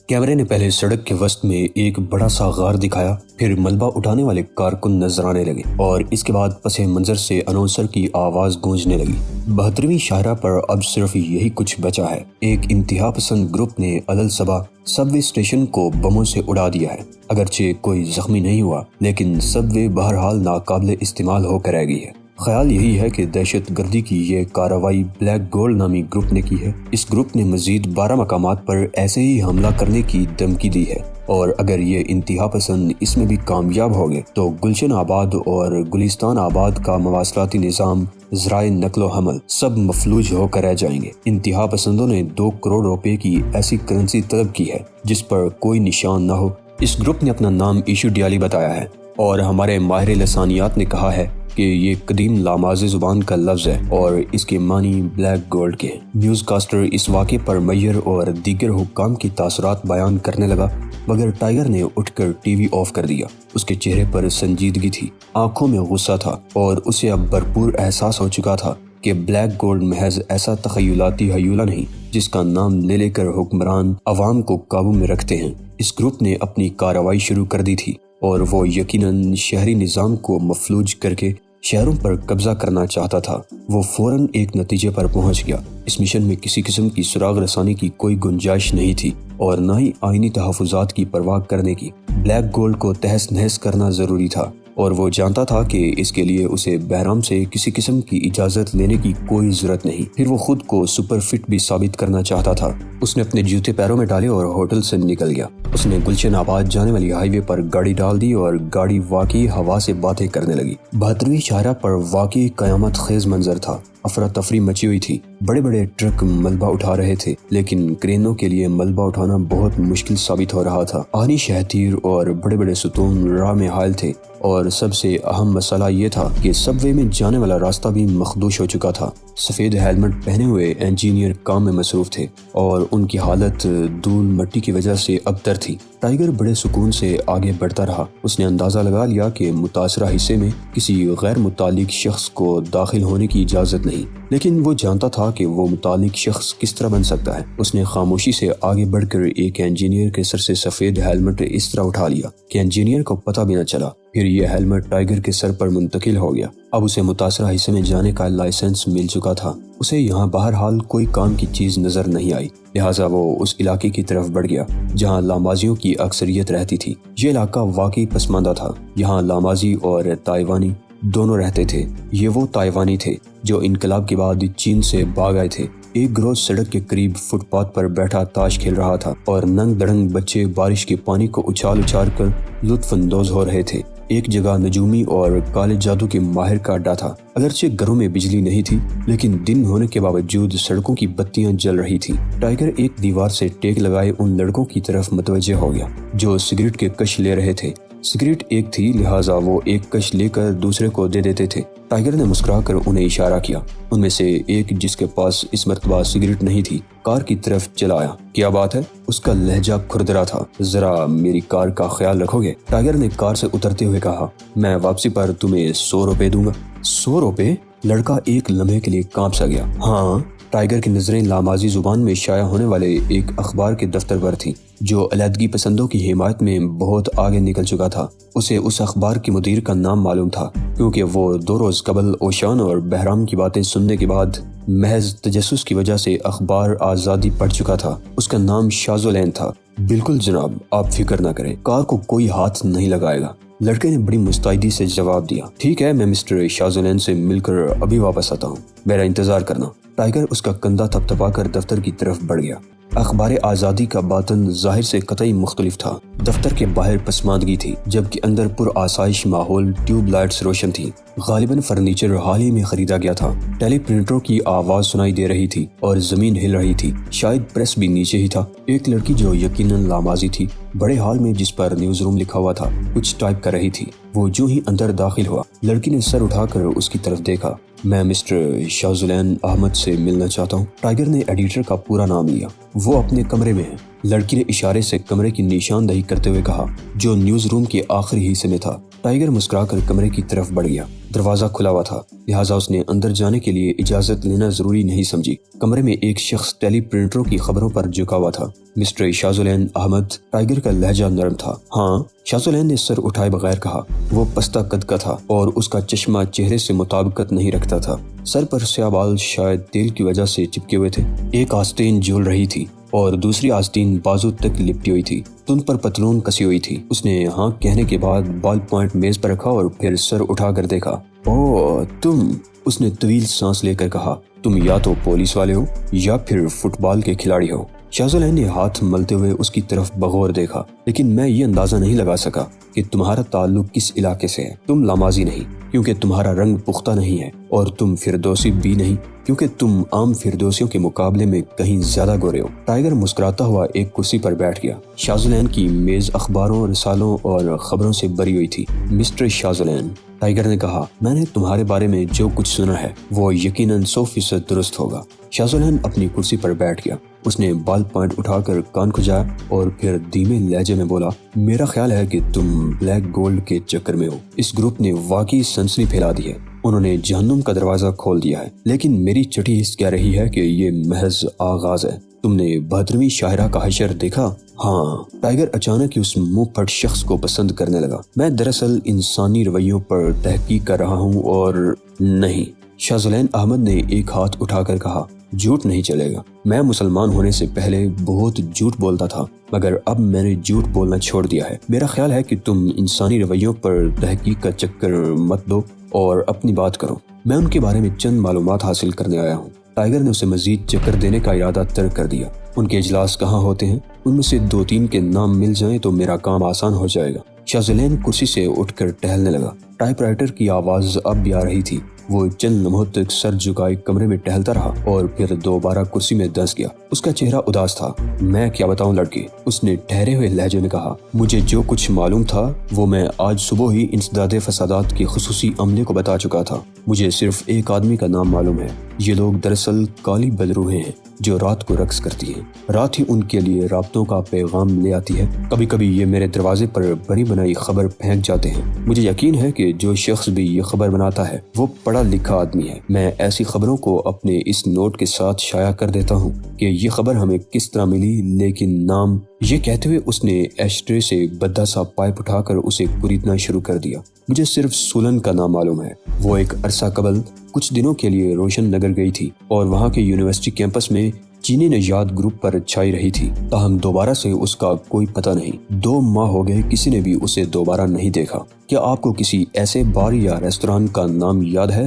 کیمرے نے پہلے سڑک کے وسط میں ایک بڑا سا غار دکھایا، پھر ملبہ اٹھانے والے کارکن نظر آنے لگے اور اس کے بعد پس منظر سے اناؤنسر کی آواز گونجنے لگی۔ 72ویں شاہراہ پر اب صرف یہی کچھ بچا ہے۔ ایک انتہا پسند گروپ نے علل صبح سب وے اسٹیشن کو بموں سے اڑا دیا ہے۔ اگرچہ کوئی زخمی نہیں ہوا، لیکن سب وے بہرحال ناقابل استعمال ہو کر رہ گئی ہے۔ خیال یہی ہے کہ دہشت گردی کی یہ کارروائی بلیک گولڈ نامی گروپ نے کی ہے۔ اس گروپ نے مزید 12 مقامات پر ایسے ہی حملہ کرنے کی دھمکی دی ہے، اور اگر یہ انتہا پسند اس میں بھی کامیاب ہو گئے تو گلشن آباد اور گلستان آباد کا مواصلاتی نظام، ذرائع نقل و حمل سب مفلوج ہو کر رہ جائیں گے۔ انتہا پسندوں نے 2 کروڑ روپے کی ایسی کرنسی طلب کی ہے جس پر کوئی نشان نہ ہو۔ اس گروپ نے اپنا نام ایشو ڈیالی بتایا ہے، اور ہمارے ماہر لسانیات نے کہا ہے کہ یہ قدیم لامازی زبان کا لفظ ہے اور اس کے معنی بلیک گولڈ کے ہیں۔ نیوز کاسٹر اس واقعے پر میئر اور دیگر حکام کی تاثرات بیان کرنے لگا، مگر ٹائیگر نے اٹھ کر ٹی وی آف کر دیا۔ اس کے چہرے پر سنجیدگی تھی، آنکھوں میں غصہ تھا، اور اسے اب بھرپور احساس ہو چکا تھا کہ بلیک گولڈ محض ایسا تخیلاتی ہیولہ نہیں جس کا نام لے لے کر حکمران عوام کو قابو میں رکھتے ہیں۔ اس گروپ نے اپنی کارروائی شروع کر دی تھی، اور وہ یقیناً شہری نظام کو مفلوج کر کے شہروں پر قبضہ کرنا چاہتا تھا۔ وہ فوراً ایک نتیجے پر پہنچ گیا۔ اس مشن میں کسی قسم کی سراغ رسانی کی کوئی گنجائش نہیں تھی، اور نہ ہی آئینی تحفظات کی پرواہ کرنے کی۔ بلیک گولڈ کو تہس نہس کرنا ضروری تھا، اور وہ جانتا تھا کہ اس کے لیے اسے بہرام سے کسی قسم کی اجازت لینے کی کوئی ضرورت نہیں۔ پھر وہ خود کو سپر فٹ بھی ثابت کرنا چاہتا تھا۔ اس نے اپنے جوتے پیروں میں ڈالے اور ہوٹل سے نکل گیا۔ اس نے گلشن آباد جانے والی ہائی وے پر گاڑی ڈال دی، اور گاڑی واقعی ہوا سے باتیں کرنے لگی۔ 72ویں شاہراہ پر واقعی قیامت خیز منظر تھا۔ افراتفری مچی ہوئی تھی۔ بڑے بڑے ٹرک ملبہ اٹھا رہے تھے، لیکن کرینوں کے لیے ملبہ اٹھانا بہت مشکل ثابت ہو رہا تھا۔ آہنی شہتیر اور بڑے بڑے ستون راہ میں حائل تھے، اور سب سے اہم مسئلہ یہ تھا کہ سب وے میں جانے والا راستہ بھی مخدوش ہو چکا تھا۔ سفید ہیلمٹ پہنے ہوئے انجینئر کام میں مصروف تھے، اور ان کی حالت دھول مٹی کی وجہ سے ابتر تھی۔ ٹائیگر بڑے سکون سے آگے بڑھتا رہا۔ اس نے اندازہ لگا لیا کہ متاثرہ حصے میں کسی غیر متعلق شخص کو داخل ہونے کی اجازت نہیں، لیکن وہ جانتا تھا کہ وہ متعلق شخص کس طرح بن سکتا ہے۔ اس نے خاموشی سے آگے بڑھ کر ایک انجینئر کے سر سے سفید ہیلمٹ اس طرح اٹھا لیا کہ انجینئر کو پتہ بھی نہ چلا۔ پھر یہ ہیلمٹ ٹائیگر کے سر پر منتقل ہو گیا۔ اب اسے متاثرہ حصے میں جانے کا لائسنس مل چکا تھا۔ اسے یہاں بہرحال کوئی کام کی چیز نظر نہیں آئی، لہٰذا وہ اس علاقے کی طرف بڑھ گیا جہاں لامازیوں کی اکثریت رہتی تھی۔ یہ علاقہ واقعی پسماندہ تھا۔ یہاں لامازی اور تائیوانی دونوں رہتے تھے۔ یہ وہ تائیوانی تھے جو انقلاب کے بعد چین سے بھاگ آئے تھے۔ ایک گروہ سڑک کے قریب فٹ پاتھ پر بیٹھا تاش کھیل رہا تھا، اور ننگ دڑنگ بچے بارش کے پانی کو اچھال اچھال کر لطف اندوز ہو رہے تھے۔ ایک جگہ نجومی اور کالے جادو کے ماہر کا اڈا تھا۔ اگرچہ گھروں میں بجلی نہیں تھی، لیکن دن ہونے کے باوجود سڑکوں کی بتیاں جل رہی تھیں۔ ٹائیگر ایک دیوار سے ٹیک لگائے ان لڑکوں کی طرف متوجہ ہو گیا جو سگریٹ کے کش لے رہے تھے۔ سگریٹ ایک تھی، لہٰذا وہ ایک کش لے کر دوسرے کو دے دیتے تھے۔ ٹائیگر نے مسکرا کر انہیں اشارہ کیا۔ ان میں سے ایک، جس کے پاس اس مرتبہ سگریٹ نہیں تھی، کار کی طرف چلا آیا۔ کیا بات ہے؟ اس کا لہجہ کھردرا تھا۔ ذرا میری کار کا خیال رکھو گے؟ ٹائیگر نے کار سے اترتے ہوئے کہا۔ میں واپسی پر تمہیں 100 روپے دوں گا۔ 100 روپے؟ لڑکا ایک لمحے کے لیے کانپ سا گیا۔ ہاں۔ ٹائیگر کی نظریں لامازی زبان میں شائع ہونے والے ایک اخبار کے دفتر پر تھیں جو علیحدگی پسندوں کی حمایت میں بہت آگے نکل چکا تھا۔ اسے اس اخبار کے مدیر کا نام معلوم تھا، کیونکہ وہ 2 روز قبل اوشان اور بہرام کی باتیں سننے کے بعد محض تجسس کی وجہ سے اخبار آزادی پڑھ چکا تھا۔ اس کا نام شازولین تھا۔ بالکل جناب، آپ فکر نہ کریں، کار کو کوئی ہاتھ نہیں لگائے گا۔ لڑکے نے بڑی مستعدی سے جواب دیا۔ ٹھیک ہے، میں مسٹر شازولین سے مل کر ابھی واپس آتا ہوں، میرا انتظار کرنا۔ ٹائیگر اس کا کندھا تھپ تھپا کر دفتر کی طرف بڑھ گیا۔ اخبار آزادی کا باطن ظاہر سے قطعی مختلف تھا۔ دفتر کے باہر پسماندگی تھی، جبکہ اندر پر آسائش ماحول، ٹیوب لائٹس روشن تھی۔ غالباً فرنیچر حال ہی میں خریدا گیا تھا۔ ٹیلی پرنٹروں کی آواز سنائی دے رہی تھی اور زمین ہل رہی تھی۔ شاید پریس بھی نیچے ہی تھا۔ ایک لڑکی جو یقیناً لامازی تھی، بڑے ہال میں جس پر نیوز روم لکھا ہوا تھا کچھ ٹائپ کر رہی تھی۔ وہ جو ہی اندر داخل ہوا، لڑکی نے سر اٹھا کر اس کی طرف دیکھا۔ میں مسٹر شازولین احمد سے ملنا چاہتا ہوں۔ ٹائیگر نے ایڈیٹر کا پورا نام لیا۔ وہ اپنے کمرے میں ہے۔ لڑکی نے اشارے سے کمرے کی نشاندہی کرتے ہوئے کہا، جو نیوز روم کے آخری حصے میں تھا۔ ٹائیگر مسکرا کر کمرے کی طرف بڑھ گیا۔ دروازہ کھلا ہوا تھا، لہٰذا اس نے اندر جانے کے لیے اجازت لینا ضروری نہیں سمجھی۔ کمرے میں ایک شخص ٹیلی پرنٹروں کی خبروں پر جھکا ہوا تھا۔ مسٹر شاذلین احمد، ٹائیگر کا لہجہ نرم تھا۔ ہاں، شاذلین نے سر اٹھائے بغیر کہا۔ وہ پستہ قد کا تھا اور اس کا چشمہ چہرے سے مطابقت نہیں رکھتا تھا۔ سر پر سیاہ بال شاید تیل کی وجہ سے چپکے ہوئے تھے۔ ایک آستین جھول رہی تھی اور دوسری آستین بازو تک لپٹی ہوئی تھی۔ تن پر پتلون کسی ہوئی تھی۔ اس نے ہاں کہنے کے بعد بال پوائنٹ میز پر رکھا اور پھر سر اٹھا کر دیکھا۔ اوہ تم، اس نے طویل سانس لے کر کہا، تم یا تو پولیس والے ہو یا پھر فٹ بال کے کھلاڑی ہو۔ شاذلین نے ہاتھ ملتے ہوئے اس کی طرف بغور دیکھا، لیکن میں یہ اندازہ نہیں لگا سکا کہ تمہارا تعلق کس علاقے سے ہے۔ تم لامازی نہیں کیونکہ تمہارا رنگ پختہ نہیں ہے، اور تم فردوسی بھی نہیں کیونکہ تم عام فردوسیوں کے مقابلے میں کہیں زیادہ گورے ہو۔ ٹائیگر مسکراتا ہوا ایک کرسی پر بیٹھ گیا۔ شاذلین کی میز اخباروں، رسالوں اور خبروں سے بھری ہوئی تھی۔ مسٹر شاذلین، ٹائیگر نے کہا، میں نے تمہارے بارے میں جو کچھ سنا ہے وہ یقیناً 100% درست ہوگا۔ شاذلین اپنی کرسی پر بیٹھ گیا۔ اس نے بال پوائنٹ اٹھا کر کان کھجایا اور پھر دھیمے لہجے میں بولا، میرا خیال ہے کہ تم بلیک گولڈ کے چکر میں ہو۔ اس گروپ نے واقعی سنسنی پھیلا دی ہے۔ انہوں نے جہنم کا دروازہ کھول دیا ہے، لیکن میری چٹھی حس کہہ رہی ہے کہ یہ محض آغاز ہے۔ تم نے 72ویں شاہراہ کا حشر دیکھا؟ ہاں، ٹائیگر اچانک اس منہ پھٹ شخص کو پسند کرنے لگا۔ میں دراصل انسانی رویوں پر تحقیق کر رہا ہوں اور نہیں، شاذلین احمد نے ایک ہاتھ اٹھا کر کہا، جھوٹ نہیں چلے گا۔ میں مسلمان ہونے سے پہلے بہت جھوٹ بولتا تھا، مگر اب میں نے جھوٹ بولنا چھوڑ دیا ہے۔ میرا خیال ہے کہ تم انسانی رویوں پر تحقیق کا چکر مت دو اور اپنی بات کرو۔ میں ان کے بارے میں چند معلومات حاصل کرنے آیا ہوں۔ ٹائیگر نے اسے مزید چکر دینے کا ارادہ ترک کر دیا۔ ان کے اجلاس کہاں ہوتے ہیں؟ ان میں سے 2-3 کے نام مل جائیں تو میرا کام آسان ہو جائے گا۔ شاذلین کرسی سے اٹھ کر ٹہلنے لگا۔ ٹائپ رائٹر کی آواز اب بھی آ رہی تھی۔ وہ چند لمحوں تک سر جھکائے کمرے میں ٹہلتا رہا اور پھر دوبارہ کرسی میں دھنس گیا۔ اس کا چہرہ اداس تھا۔ میں کیا بتاؤں لڑکے، اس نے ٹھہرے ہوئے لہجے میں کہا، مجھے جو کچھ معلوم تھا وہ میں آج صبح ہی انسداد فسادات کے خصوصی عملے کو بتا چکا تھا۔ مجھے صرف ایک آدمی کا نام معلوم ہے۔ یہ لوگ دراصل کالی بدروہیں ہیں جو رات کو رقص کرتی ہیں۔ رات ہی ان کے لیے رابطوں کا پیغام لے آتی ہے۔ کبھی کبھی یہ میرے دروازے پر بنی بنائی خبر پھینک جاتے ہیں۔ مجھے یقین ہے کہ جو شخص بھی یہ خبر بناتا ہے وہ پڑھا لکھا آدمی ہے۔ میں ایسی خبروں کو اپنے اس نوٹ کے ساتھ شائع کر دیتا ہوں کہ یہ خبر ہمیں کس طرح ملی، لیکن نام، یہ کہتے ہوئے اس نے ایش ٹرے سے بدا سا پائپ اٹھا کر اسے کوریدنا شروع کر دیا۔ مجھے صرف سولن کا نام معلوم ہے۔ وہ ایک عرصہ قبل کچھ دنوں کے لیے روشن نگر گئی تھی اور وہاں کے یونیورسٹی کیمپس میں چینی نژاد گروپ پر چھائی رہی تھی، تاہم دوبارہ سے اس کا کوئی پتہ نہیں۔ 2 ماہ ہو گئے، کسی نے بھی اسے دوبارہ نہیں دیکھا۔ کیا آپ کو کسی ایسے بار یا ریستوران کا نام یاد ہے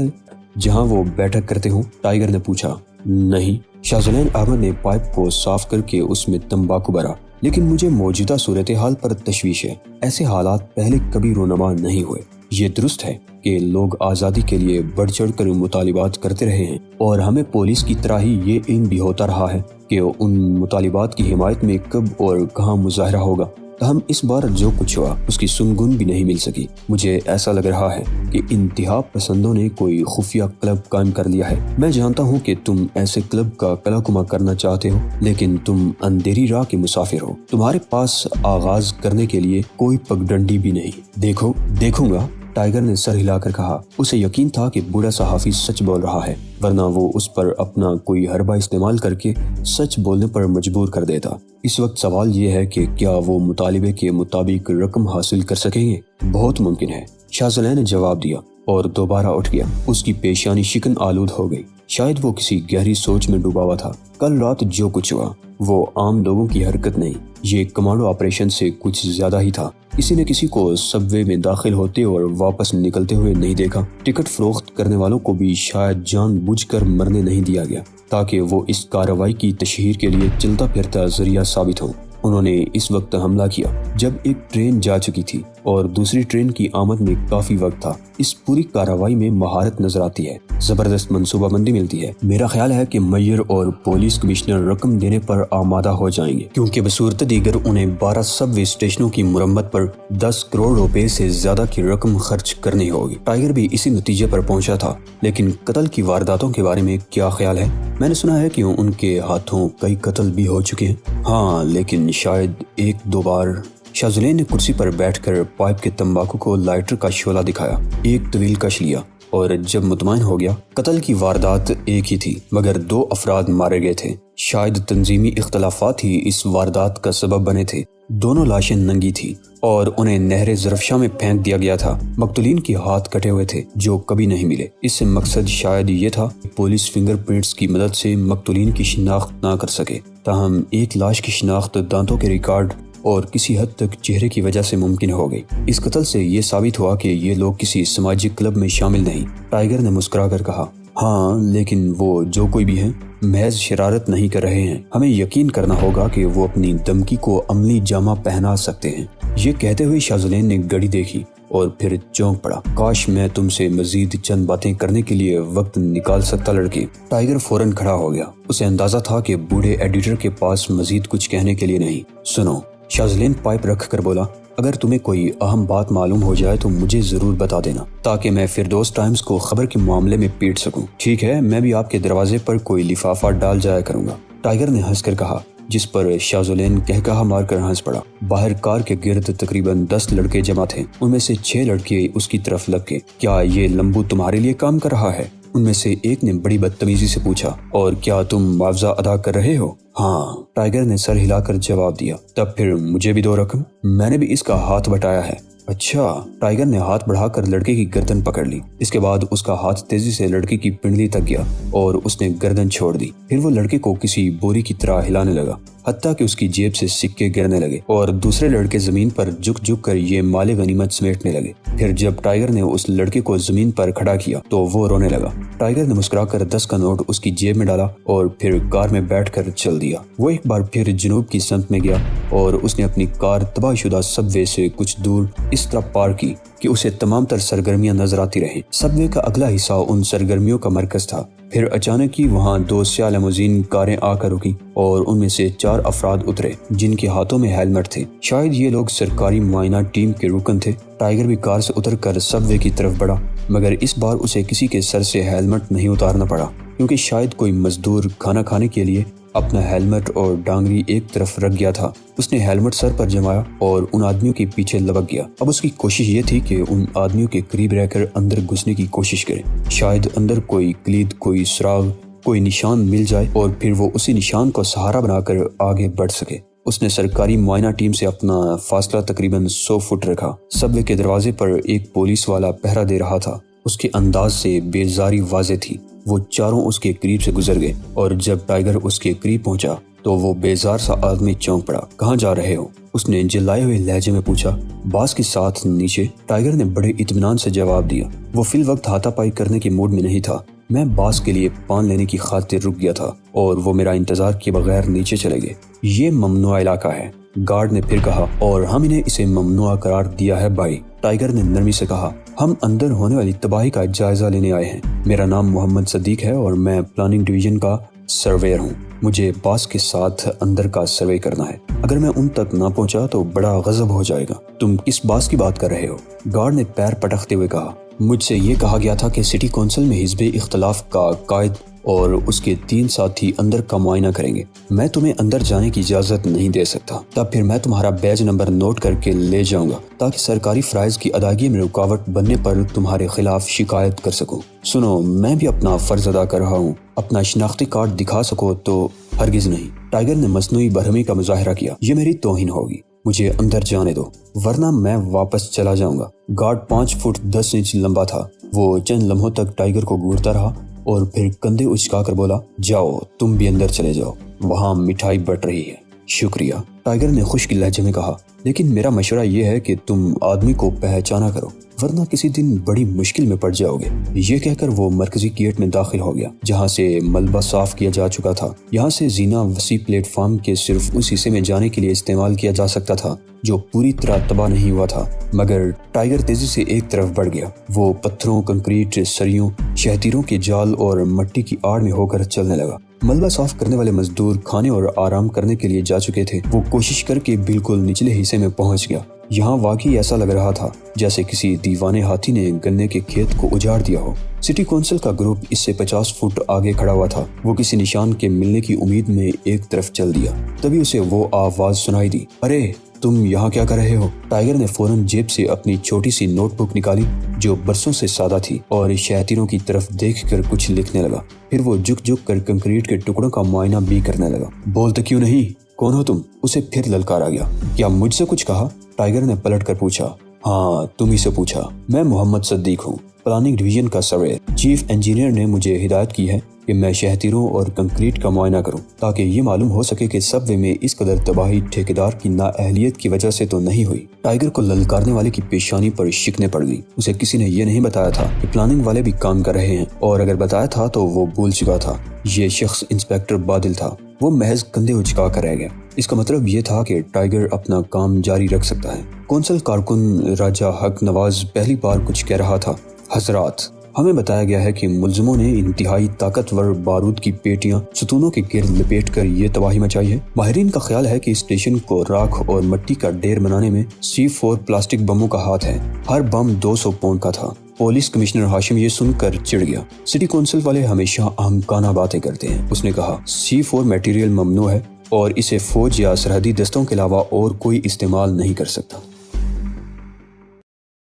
جہاں وہ بیٹھک کرتے ہوں؟ ٹائیگر نے پوچھا۔ نہیں، شاذلین احمد نے پائپ کو صاف کر کے اس میں تمباکو بھرا، لیکن مجھے موجودہ صورتحال پر تشویش ہے۔ ایسے حالات پہلے کبھی رونما نہیں ہوئے۔ یہ درست ہے کہ لوگ آزادی کے لیے بڑھ چڑھ کر مطالبات کرتے رہے ہیں، اور ہمیں پولیس کی طرح ہی یہ علم بھی ہوتا رہا ہے کہ ان مطالبات کی حمایت میں کب اور کہاں مظاہرہ ہوگا۔ تاہم اس بار جو کچھ ہوا اس کی سنگن بھی نہیں مل سکی۔ مجھے ایسا لگ رہا ہے کہ انتہا پسندوں نے کوئی خفیہ کلب قائم کر لیا ہے۔ میں جانتا ہوں کہ تم ایسے کلب کا کلا کما کرنا چاہتے ہو، لیکن تم اندھیری راہ کے مسافر ہو۔ تمہارے پاس آغاز کرنے کے لیے کوئی پگڈنڈی بھی نہیں۔ دیکھوں گا، ٹائیگر نے سر ہلا کر کہا۔ اسے یقین تھا کہ بوڑھا صحافی سچ بول رہا ہے، ورنہ وہ اس پر اپنا کوئی حربہ استعمال کر کے سچ بولنے پر مجبور کر دیتا۔ اس وقت سوال یہ ہے کہ کیا وہ مطالبے کے مطابق رقم حاصل کر سکیں گے؟ بہت ممکن ہے، شاذلین نے جواب دیا اور دوبارہ اٹھ گیا۔ اس کی پیشانی شکن آلود ہو گئی، شاید وہ کسی گہری سوچ میں ڈوبا ہوا تھا۔ کل رات جو کچھ ہوا وہ عام لوگوں کی حرکت نہیں، یہ کمانڈو آپریشن سے کچھ زیادہ ہی تھا۔ کسی نے کسی کو سب وے میں داخل ہوتے اور واپس نکلتے ہوئے نہیں دیکھا۔ ٹکٹ فروخت کرنے والوں کو بھی شاید جان بوجھ کر مرنے نہیں دیا گیا تاکہ وہ اس کارروائی کی تشہیر کے لیے چلتا پھرتا ذریعہ ثابت ہوں۔ انہوں نے اس وقت حملہ کیا جب ایک ٹرین جا چکی تھی اور دوسری ٹرین کی آمد میں کافی وقت تھا۔ اس پوری کارروائی میں مہارت نظر آتی ہے، زبردست منصوبہ بندی ملتی ہے۔ میرا خیال ہے کہ میئر اور پولیس کمشنر رقم دینے پر آمادہ ہو جائیں گے، کیونکہ بصورت دیگر انہیں 12 سب وے اسٹیشنوں کی مرمت پر 10 کروڑ روپے سے زیادہ کی رقم خرچ کرنی ہوگی۔ ٹائیگر بھی اسی نتیجے پر پہنچا تھا، لیکن قتل کی وارداتوں کے بارے میں کیا خیال ہے؟ میں نے سنا ہے کہ ان کے ہاتھوں کئی قتل بھی ہو چکے ہیں۔ ہاں، لیکن شاید 1-2 بار۔ شاذلین نے کرسی پر بیٹھ کر پائپ کے تمباکو کو لائٹر کا شعلہ دکھایا، ایک طویل کش لیا اور جب مطمئن ہو گیا قتل کی واردات ایک ہی تھی مگر 2 افراد مارے گئے تھے۔ شاید تنظیمی اختلافات ہی اس واردات کا سبب بنے تھے۔ دونوں لاشیں ننگی تھیں اور انہیں نہر ظرفشاں میں پھینک دیا گیا تھا۔ مقتولین کے ہاتھ کٹے ہوئے تھے جو کبھی نہیں ملے۔ اس سے مقصد شاید یہ تھا کہ پولیس فنگر پرنٹس کی مدد سے مقتولین کی شناخت نہ کر سکے، تاہم ایک لاش کی شناخت دانتوں کے ریکارڈ اور کسی حد تک چہرے کی وجہ سے ممکن ہو گئی۔ اس قتل سے یہ ثابت ہوا کہ یہ لوگ کسی سماجی کلب میں شامل نہیں۔ ٹائیگر نے مسکرا کر کہا، ہاں لیکن وہ جو کوئی بھی ہیں محض شرارت نہیں کر رہے ہیں۔ ہمیں یقین کرنا ہوگا کہ وہ اپنی دھمکی کو عملی جامہ پہنا سکتے ہیں۔ یہ کہتے ہوئے شاہ زلین نے گھڑی دیکھی اور پھر چونک پڑا۔ کاش میں تم سے مزید چند باتیں کرنے کے لیے وقت نکال سکتا لڑکے۔ ٹائیگر فوراً کھڑا ہو گیا۔ اسے اندازہ تھا کہ بوڑھے ایڈیٹر کے پاس مزید کچھ کہنے کے لیے نہیں۔ سنو، شاہ زلین پائپ رکھ کر بولا، اگر تمہیں کوئی اہم بات معلوم ہو جائے تو مجھے ضرور بتا دینا تاکہ میں فردوس ٹائمز کو خبر کے معاملے میں پیٹ سکوں۔ ٹھیک ہے، میں بھی آپ کے دروازے پر کوئی لفافہ ڈال جایا کروں گا۔ ٹائیگر نے ہنس کر کہا، جس پر شاہ زلین کہکہا مار کر ہنس پڑا۔ باہر کار کے گرد تقریباً 10 لڑکے جمع تھے۔ ان میں سے 6 لڑکے اس کی طرف لگ گئے۔ کیا یہ لمبو تمہارے لیے کام کر رہا ہے؟ ان میں سے ایک نے بڑی بدتمیزی سے پوچھا۔ اور کیا تم معاوضہ ادا کر رہے ہو؟ ہاں، ٹائیگر نے سر ہلا کر جواب دیا۔ تب پھر مجھے بھی 2 رقم؟ میں نے بھی اس کا ہاتھ بٹایا ہے۔ اچھا، ٹائیگر نے ہاتھ بڑھا کر لڑکے کی گردن پکڑ لی۔ اس کے بعد اس کا ہاتھ تیزی سے لڑکے کی پنڈلی تک گیا اور اس نے گردن چھوڑ دی۔ پھر وہ لڑکے کو کسی بوری کی طرح ہلانے لگا حتیٰ کہ اس کی جیب سے سکے گرنے لگے اور دوسرے لڑکے زمین پر جھک جھک کر یہ مال غنیمت سمیٹنے لگے۔ پھر جب ٹائیگر نے اس لڑکے کو زمین پر کھڑا کیا تو وہ رونے لگا۔ ٹائیگر نے مسکرا کر 10 کا نوٹ اس کی جیب میں ڈالا اور پھر کار میں بیٹھ کر چل دیا۔ وہ ایک بار پھر جنوب کی سمت میں گیا اور اس نے اپنی کار تباہ شدہ سب وے سے کچھ دور اس طرح پار کی کہ اسے تمام تر سرگرمیاں نظر آتی رہیں۔ سب وے کا اگلا حصہ ان سرگرمیوں کا مرکز تھا۔ پھر اچانک ہی وہاں 2 سیاہ لیموزین کاریں آ کر رکی اور ان میں سے 4 افراد اترے جن کے ہاتھوں میں ہیلمٹ تھے۔ شاید یہ لوگ سرکاری معائنہ ٹیم کے رکن تھے۔ ٹائیگر بھی کار سے اتر کر سب وے کی طرف بڑھا مگر اس بار اسے کسی کے سر سے ہیلمٹ نہیں اتارنا پڑا کیونکہ شاید کوئی مزدور کھانا کھانے کے لیے اپنا ہیلمٹ اور ڈانگری ایک طرف رکھ گیا تھا۔ اس نے ہیلمٹ سر پر جمایا اور ان آدمیوں کے پیچھے لپک گیا۔ اب اس کی کوشش یہ تھی کہ ان آدمیوں کے قریب رہ کر اندر گھسنے کی کوشش کرے۔ شاید اندر کوئی کلید، کوئی سراغ، کوئی نشان مل جائے اور پھر وہ اسی نشان کو سہارا بنا کر آگے بڑھ سکے۔ اس نے سرکاری معائنہ ٹیم سے اپنا فاصلہ تقریباً 100 فٹ رکھا۔ سب وے کے دروازے پر ایک پولیس والا پہرا دے رہا تھا۔ اس کے انداز سے بیزاری واضح تھی۔ وہ چاروں اس کے قریب سے گزر گئے اور جب ٹائیگر اس کے قریب پہنچا تو وہ بیزار سا آدمی چونک پڑا۔ کہاں جا رہے ہو؟ اس نے جلائے ہوئے لہجے میں پوچھا۔ باس کے ساتھ نیچے، ٹائیگر نے بڑے اطمینان سے جواب دیا۔ وہ فی الوقت ہاتھا پائی کرنے کے موڈ میں نہیں تھا۔ میں باس کے لیے پان لینے کی خاطر رک گیا تھا اور وہ میرا انتظار کیے بغیر نیچے چلے گئے۔ یہ ممنوع علاقہ ہے، گارڈ نے پھر کہا، اور ہم انہیں اسے ممنوع قرار دیا ہے بھائی۔ ٹائیگر نے نرمی سے کہا، ہم اندر ہونے والی تباہی کا جائزہ لینے آئے ہیں۔ میرا نام محمد صدیق ہے اور میں پلاننگ ڈویژن کا سرویئر ہوں۔ مجھے باس کے ساتھ اندر کا سروے کرنا ہے۔ اگر میں ان تک نہ پہنچا تو بڑا غضب ہو جائے گا۔ تم کس باس کی بات کر رہے ہو؟ گارڈ نے پیر پٹکتے ہوئے کہا، مجھ سے یہ کہا گیا تھا کہ سٹی کونسل میں حزب اختلاف کا قائد اور اس کے 3 ساتھی اندر کا معائنہ کریں گے۔ میں تمہیں اندر جانے کی اجازت نہیں دے سکتا۔ تب پھر میں تمہارا بیج نمبر نوٹ کر کے لے جاؤں گا تاکہ سرکاری فرائض کی ادائیگی میں رکاوٹ بننے پر تمہارے خلاف شکایت کر سکوں۔ سنو، میں بھی اپنا فرض ادا کر رہا ہوں۔ اپنا شناختی کارڈ دکھا سکو تو؟ ہرگز نہیں۔ ٹائیگر نے مصنوعی برہمی کا مظاہرہ کیا۔ یہ میری توہین ہوگی۔ مجھے اندر جانے دو ورنہ میں واپس چلا جاؤں گا۔ گارڈ 5 فٹ 10 انچ لمبا تھا۔ وہ چند لمحوں تک ٹائیگر کو گھورتا رہا اور پھر کندھے اچکا کر بولا، جاؤ تم بھی اندر چلے جاؤ، وہاں مٹھائی بٹ رہی ہے۔ شکریہ، ٹائیگر نے خشک لہجے میں کہا، لیکن میرا مشورہ یہ ہے کہ تم آدمی کو پہچانا کرو ورنہ کسی دن بڑی مشکل میں پڑ جاؤ گے۔ یہ کہہ کر وہ مرکزی گیٹ میں داخل ہو گیا جہاں سے ملبہ صاف کیا جا چکا تھا۔ یہاں سے زینہ وسیع پلیٹ فارم کے صرف اس حصے میں جانے کے لیے استعمال کیا جا سکتا تھا جو پوری طرح تباہ نہیں ہوا تھا، مگر ٹائیگر تیزی سے ایک طرف بڑھ گیا۔ وہ پتھروں، کنکریٹ، سریوں، شہتیروں کے جال اور مٹی کی آڑ میں ہو کر چلنے لگا۔ ملبہ صاف کرنے والے مزدور کھانے اور آرام کرنے کے لیے جا چکے تھے۔ وہ کوشش کر کے بالکل نچلے حصے میں پہنچ گیا۔ یہاں واقعی ایسا لگ رہا تھا جیسے کسی دیوانے ہاتھی نے گنے کے کھیت کو اجاڑ دیا ہو۔ سٹی کونسل کا گروپ اس سے 50 فٹ آگے کھڑا ہوا تھا۔ وہ کسی نشان کے ملنے کی امید میں ایک طرف چل دیا۔ تبھی اسے وہ آواز سنائی دی، ارے تم یہاں کیا کر رہے ہو؟ ٹائیگر نے فوراً جیب سے اپنی چھوٹی سی نوٹ بک نکالی جو برسوں سے سادہ تھی اور شیاطینوں کی طرف دیکھ کر کچھ لکھنے لگا۔ پھر وہ جھک جھک کر کنکریٹ کے ٹکڑوں کا معائنہ بھی کرنے لگا۔ بولتے کیوں نہیں؟ کون ہو تم؟ اسے پھر للکارا گیا۔ کیا مجھ سے کچھ کہا؟ ٹائیگر نے پلٹ کر پوچھا۔ ہاں تم ہی سے پوچھا۔ میں محمد صدیق ہوں، پلاننگ ڈویژن کا سرویئر۔ چیف انجینئر نے مجھے ہدایت کی ہے کہ میں شہتیروں اور کنکریٹ کا معائنہ کروں تاکہ یہ معلوم ہو سکے کہ سب وے میں اس قدر تباہی ٹھیکیدار کی نااہلیت کی وجہ سے تو نہیں ہوئی۔ ٹائیگر کو للکارنے والے کی پیشانی پر شکنیں پڑ گئی۔ اسے کسی نے یہ نہیں بتایا تھا کہ پلاننگ والے بھی کام کر رہے ہیں، اور اگر بتایا تھا تو وہ بھول چکا تھا۔ یہ شخص انسپیکٹر بادل تھا۔ وہ محض کندھے اچکا کر رہ گیا۔ اس کا مطلب یہ تھا کہ ٹائیگر اپنا کام جاری رکھ سکتا ہے۔ کونسل کارکن راجہ حق نواز پہلی بار کچھ کہہ رہا تھا۔ حضرات، ہمیں بتایا گیا ہے کہ ملزموں نے انتہائی طاقتور بارود کی پیٹیاں ستونوں کے گرد لپیٹ کر یہ تباہی مچائی ہے۔ ماہرین کا خیال ہے کہ اسٹیشن کو راکھ اور مٹی کا ڈھیر بنانے میں C4 پلاسٹک بموں کا ہاتھ ہے۔ ہر بم 200 پاؤنڈ کا تھا۔ پولیس کمشنر ہاشم یہ سن کر چڑ گیا۔ سٹی کونسل والے ہمیشہ احمقانہ باتیں کرتے ہیں، اس نے کہا۔ C4 میٹیریل ممنوع ہے اور اسے فوج یا سرحدی دستوں کے علاوہ اور کوئی استعمال نہیں کر سکتا۔